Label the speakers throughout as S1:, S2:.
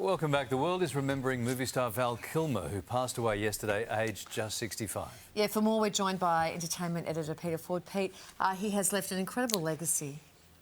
S1: Welcome back. The world is remembering movie star Val Kilmer, who passed away yesterday, aged just 65.
S2: Yeah, for more, we're joined by entertainment editor Peter Ford. Pete, he has left an incredible legacy.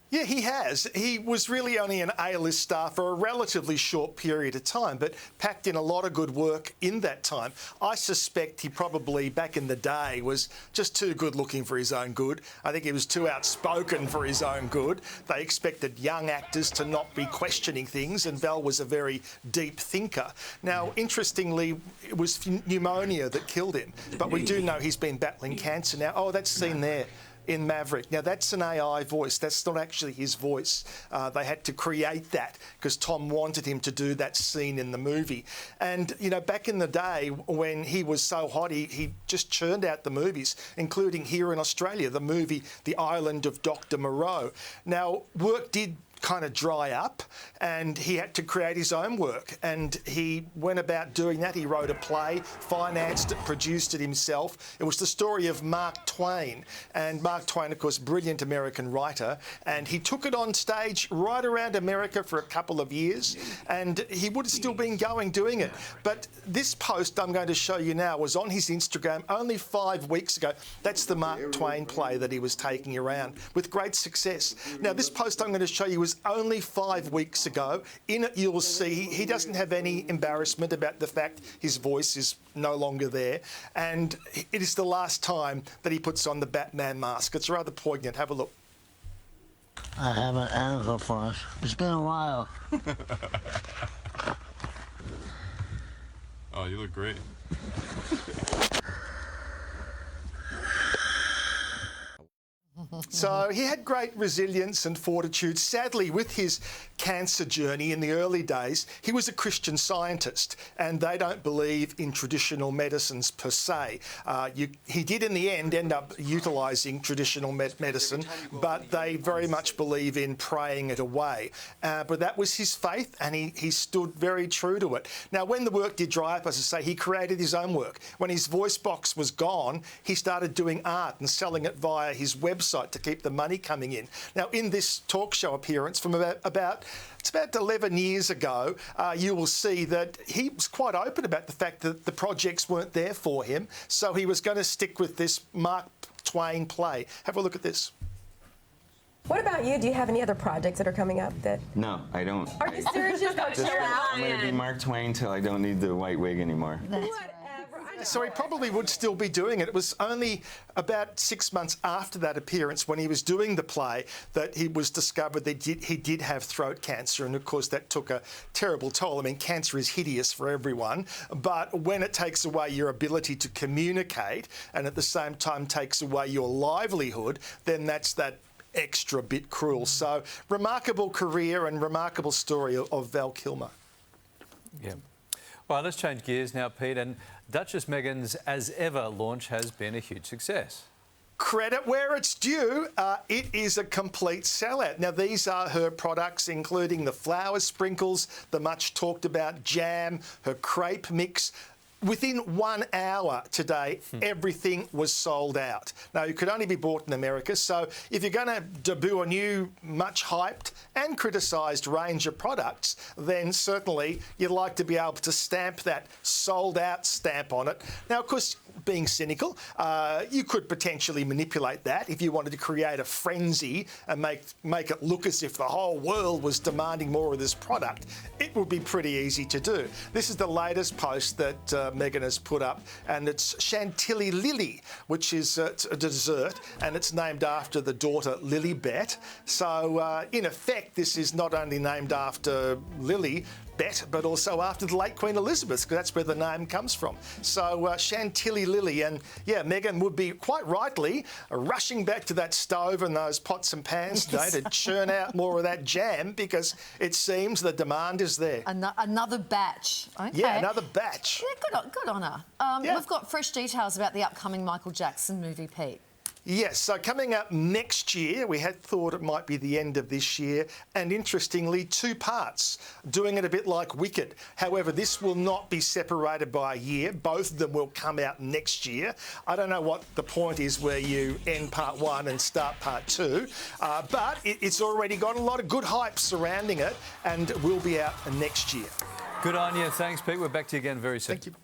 S3: Yeah, he has. He was really only an A-list star for a relatively short period of time, but packed in a lot of good work in that time. I suspect he probably, back in the day, was just too good looking for his own good. I think he was too outspoken for his own good. They expected young actors to not be questioning things, and Val was a very deep thinker. Now, interestingly, it was pneumonia that killed him, but we do know he's been battling cancer now. Oh, that's seen there in Maverick. Now, that's an AI voice. That's not actually his voice. They had to create that because Tom wanted him to do that scene in the movie. And, you know, back in the day when he was so hot, he just churned out the movies, including here in Australia, the movie The Island of Dr. Moreau. Now, work did kind of dry up and he had to create his own work, and he went about doing that. He wrote a play, financed it, produced it himself. It was the story of Mark Twain, and Mark Twain, of course, brilliant American writer, and he took it on stage right around America for a couple of years, and he would have still been going doing it. But this post I'm going to show you now was on his Instagram only 5 weeks ago. That's the Mark Twain play that he was taking around with great success. Now, this post I'm going to show you was only 5 weeks ago. In it, you'll see he doesn't have any embarrassment about the fact his voice is no longer there, and it is the last time that he puts on the Batman mask. It's rather poignant. Have a look.
S4: I have an article for us. It's been a while.
S5: Oh, you look great.
S3: So he had great resilience and fortitude. Sadly, with his cancer journey in the early days, he was a Christian Scientist, and they don't believe in traditional medicines per se. He did in the end up utilising traditional medicine, but they very much believe in praying it away. But that was his faith, and he stood very true to it. Now, when the work did dry up, as I say, he created his own work. When his voice box was gone, he started doing art and selling it via his website to keep the money coming in. Now, in this talk show appearance from about 11 years ago, you will see that he was quite open about the fact that the projects weren't there for him, so he was going to stick with this Mark Twain play. Have a look at this.
S6: What about you? Do you have any other projects that are coming up that...
S7: No, I don't.
S6: Are you serious? Just go chill out.
S7: I'm going to be Mark Twain till I don't need the white wig anymore.
S3: So he probably would still be doing it. It was only about 6 months after that appearance, when he was doing the play, that he was discovered that he did have throat cancer, and of course that took a terrible toll. I mean, cancer is hideous for everyone, but when it takes away your ability to communicate and at the same time takes away your livelihood, then that's that extra bit cruel. So remarkable career and remarkable story of Val Kilmer.
S1: Yeah. Well, let's change gears now, Pete, and Duchess Meghan's As Ever launch has been a huge success.
S3: Credit where it's due. It is a complete sellout. Now, these are her products, including the flour sprinkles, the much talked about jam, her crepe mix. Within 1 hour today, everything was sold out. Now, it could only be bought in America, so if you're going to debut a new, much hyped and criticised range of products, then certainly you'd like to be able to stamp that sold out stamp on it. Now, of course, being cynical, you could potentially manipulate that if you wanted to create a frenzy and make it look as if the whole world was demanding more of this product. It would be pretty easy to do. This is the latest post that Meghan has put up, and it's Chantilly Lily, which is a dessert, and it's named after the daughter Lilibet. So in effect, this is not only named after Lilibet, but also after the late Queen Elizabeth, because that's where the name comes from. So Chantilly Lily, and yeah, Meghan would be quite rightly rushing back to that stove and those pots and pans today to churn out more of that jam, because it seems the demand is there.
S2: Another batch. Okay.
S3: Yeah, another batch.
S2: Yeah, good on her.
S3: Yeah.
S2: We've got fresh details about the upcoming Michael Jackson movie, Pete.
S3: Yes, so coming up next year, we had thought it might be the end of this year, and interestingly, 2 parts, doing it a bit like Wicked. However, this will not be separated by a year. Both of them will come out next year. I don't know what the point is where you end part 1 and start part 2, but it's already got a lot of good hype surrounding it and will be out next year.
S1: Good on you. Thanks, Pete. We're back to you again very soon.
S3: Thank you.